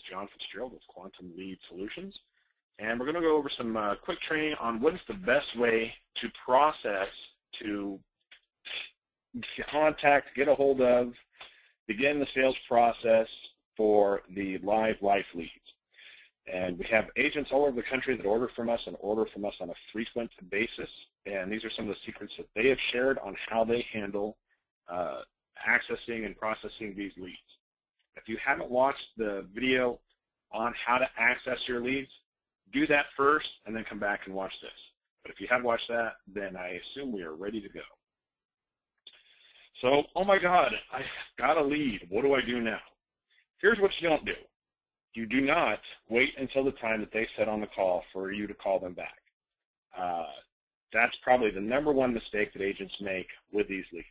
John Fitzgerald with Quantum Lead Solutions. And we're going to go over some quick training on what is the best way to process, to contact, get a hold of, begin the sales process for the live life leads. And we have agents all over the country that order from us and order from us on a frequent basis. And these are some of the secrets that they have shared on how they handle accessing and processing these leads. If you haven't watched the video on how to access your leads, do that first and then come back and watch this. But if you have watched that, then I assume we are ready to go. So, oh my God, I got a lead. What do I do now? Here's what you don't do. You do not wait until the time that they set on the call for you to call them back. That's probably the #1 mistake that agents make with these leads.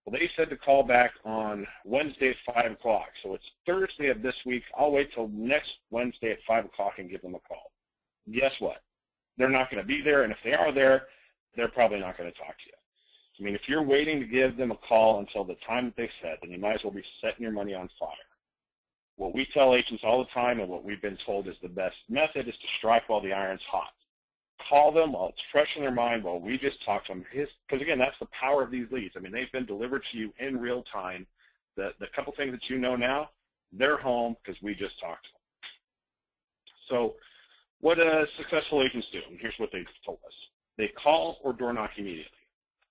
Well, they said to call back on Wednesday at 5 o'clock, so it's Thursday of this week. I'll wait till next Wednesday at 5 o'clock and give them a call. Guess what? They're not going to be there, and if they are there, they're probably not going to talk to you. I mean, if you're waiting to give them a call until the time that they said, then you might as well be setting your money on fire. What we tell agents all the time and what we've been told is the best method is to strike while the iron's hot. Call them while it's fresh in their mind, while we just talk to them. Because, again, that's the power of these leads. I mean, they've been delivered to you in real time. The couple things that you know now, they're home because we just talked to them. So what successful agents do, and here's what they've told us. They call or door knock immediately.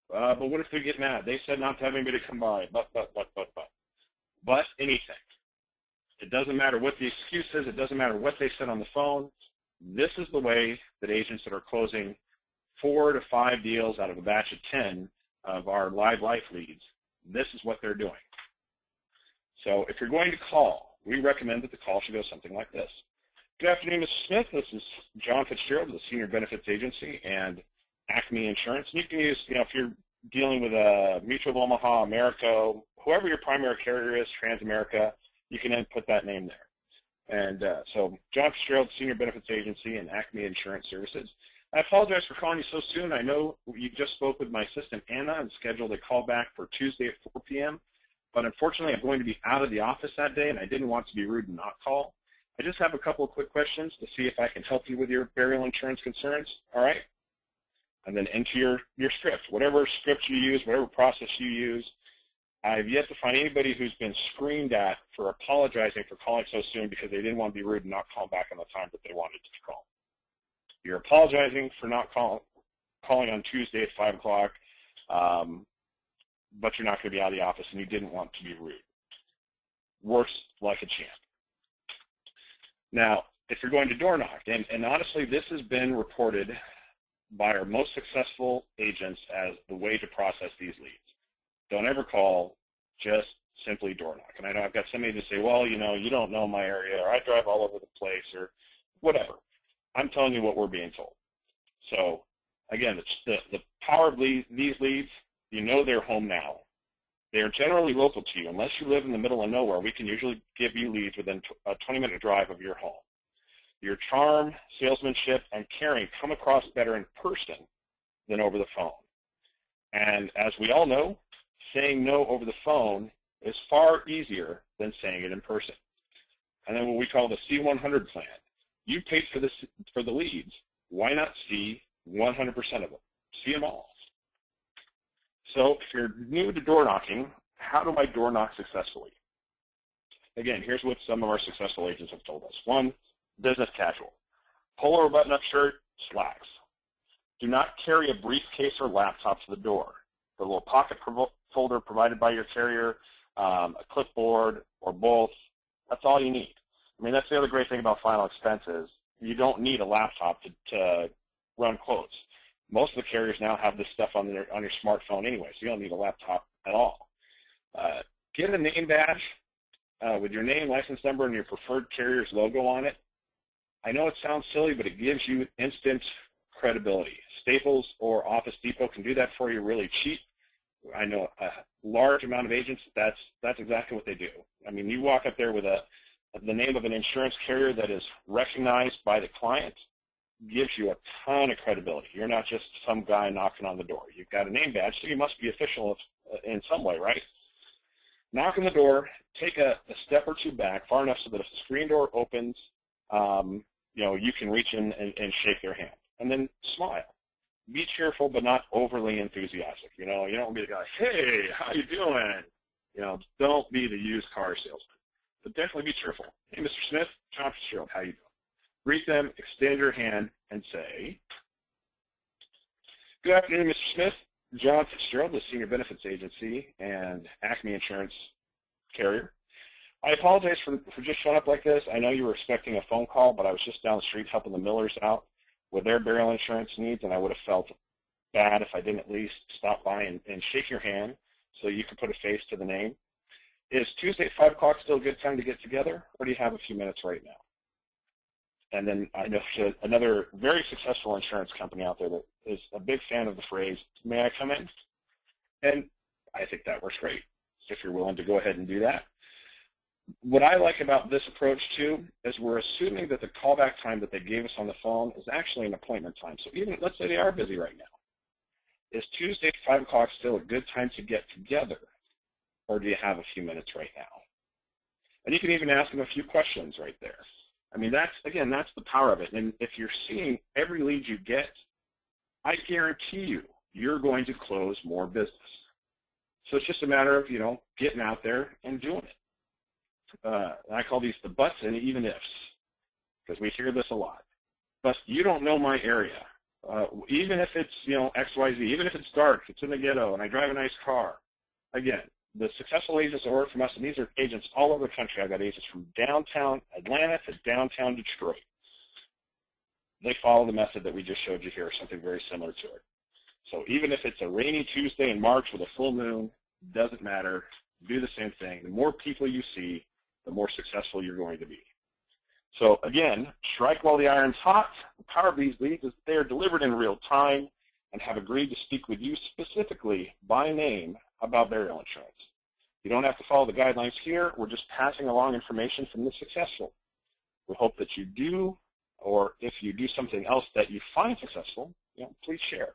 But what if they get mad? They said not to have anybody come by, but anything. It doesn't matter what the excuse is. It doesn't matter what they said on the phone. This is the way that agents that are closing 4 to 5 deals out of a batch of 10 of our live life leads, this is what they're doing. So if you're going to call, we recommend that the call should go something like this. Good afternoon, Mr. Smith. This is John Fitzgerald with the Senior Benefits Agency and Acme Insurance. And you can use, if you're dealing with a Mutual of Omaha, Americo, whoever your primary carrier is, Transamerica, you can then put that name there. And so John Fitzgerald, Senior Benefits Agency and Acme Insurance Services. I apologize for calling you so soon. I know you just spoke with my assistant, Anna, and scheduled a call back for Tuesday at 4 p.m. But unfortunately, I'm going to be out of the office that day, and I didn't want to be rude and not call. I just have a couple of quick questions to see if I can help you with your burial insurance concerns, all right? And then enter your script. Whatever script you use, whatever process you use, I've yet to find anybody who's been screamed at for apologizing for calling so soon because they didn't want to be rude and not call back on the time that they wanted to call. You're apologizing for not calling on Tuesday at 5 o'clock, but you're not going to be out of the office and you didn't want to be rude. Works like a champ. Now, if you're going to door knock, and honestly, this has been reported by our most successful agents as the way to process these leads. Don't ever call, just simply door knock. And I know I've got some agents say, well, you don't know my area, or I drive all over the place, or whatever. I'm telling you what we're being told. So, again, it's the power of these leads, they're home now. They are generally local to you. Unless you live in the middle of nowhere, we can usually give you leads within a 20-minute drive of your home. Your charm, salesmanship, and caring come across better in person than over the phone. And as we all know, saying no over the phone is far easier than saying it in person. And then what we call the C100 plan. You paid for the leads. Why not see 100% of them? See them all. So if you're new to door knocking, how do I door knock successfully? Again, here's what some of our successful agents have told us. 1, business casual. Polo or button-up shirt, slacks. Do not carry a briefcase or laptop to the door. The little pocket folder provided by your carrier, a clipboard, or both, that's all you need. I mean, that's the other great thing about final expenses. You don't need a laptop to run quotes. Most of the carriers now have this stuff on your smartphone anyway, so you don't need a laptop at all. Get a name badge with your name, license number, and your preferred carrier's logo on it. I know it sounds silly, but it gives you instant credibility. Staples or Office Depot can do that for you really cheap. I know a large amount of agents, that's exactly what they do. I mean, you walk up there with the name of an insurance carrier that is recognized by the client, gives you a ton of credibility. You're not just some guy knocking on the door. You've got a name badge, so you must be official in some way, right? knock on the door, take a step or two back, far enough so that if the screen door opens, you can reach in and shake their hand. And then smile. Be cheerful, but not overly enthusiastic. You don't want to be the guy, hey, how you doing? Don't be the used car salesman. But definitely be cheerful. Hey, Mr. Smith, John Fitzgerald, how you doing? Greet them, extend your hand, and say, good afternoon, Mr. Smith. John Fitzgerald, the Senior Benefits Agency and Acme Insurance Carrier. I apologize for just showing up like this. I know you were expecting a phone call, but I was just down the street helping the Millers out with their burial insurance needs, and I would have felt bad if I didn't at least stop by and shake your hand so you could put a face to the name. Is Tuesday at 5 o'clock still a good time to get together, or do you have a few minutes right now? And then I know another very successful insurance company out there that is a big fan of the phrase, may I come in? And I think that works great if you're willing to go ahead and do that. What I like about this approach, too, is we're assuming that the callback time that they gave us on the phone is actually an appointment time. So even, let's say they are busy right now. Is Tuesday at 5 o'clock still a good time to get together, or do you have a few minutes right now? And you can even ask them a few questions right there. I mean, that's the power of it. And if you're seeing every lead you get, I guarantee you, you're going to close more business. So it's just a matter of, getting out there and doing it. I call these the buts and even ifs, because we hear this a lot. But you don't know my area. Even if it's, XYZ, even if it's dark, it's in the ghetto, and I drive a nice car. Again, the successful agents that work from us, and these are agents all over the country. I've got agents from downtown Atlanta to downtown Detroit. They follow the method that we just showed you here, or something very similar to it. So even if it's a rainy Tuesday in March with a full moon, doesn't matter. Do the same thing. The more people you see, the more successful you're going to be. So again, strike while the iron's hot. The power of these leads is they are delivered in real time and have agreed to speak with you specifically by name about burial insurance. You don't have to follow the guidelines here. We're just passing along information from the successful. We hope that you do, or if you do something else that you find successful, please share.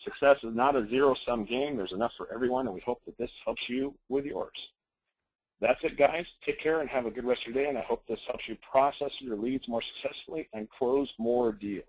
Success is not a zero-sum game. There's enough for everyone, and we hope that this helps you with yours. That's it, guys. Take care and have a good rest of your day, and I hope this helps you process your leads more successfully and close more deals.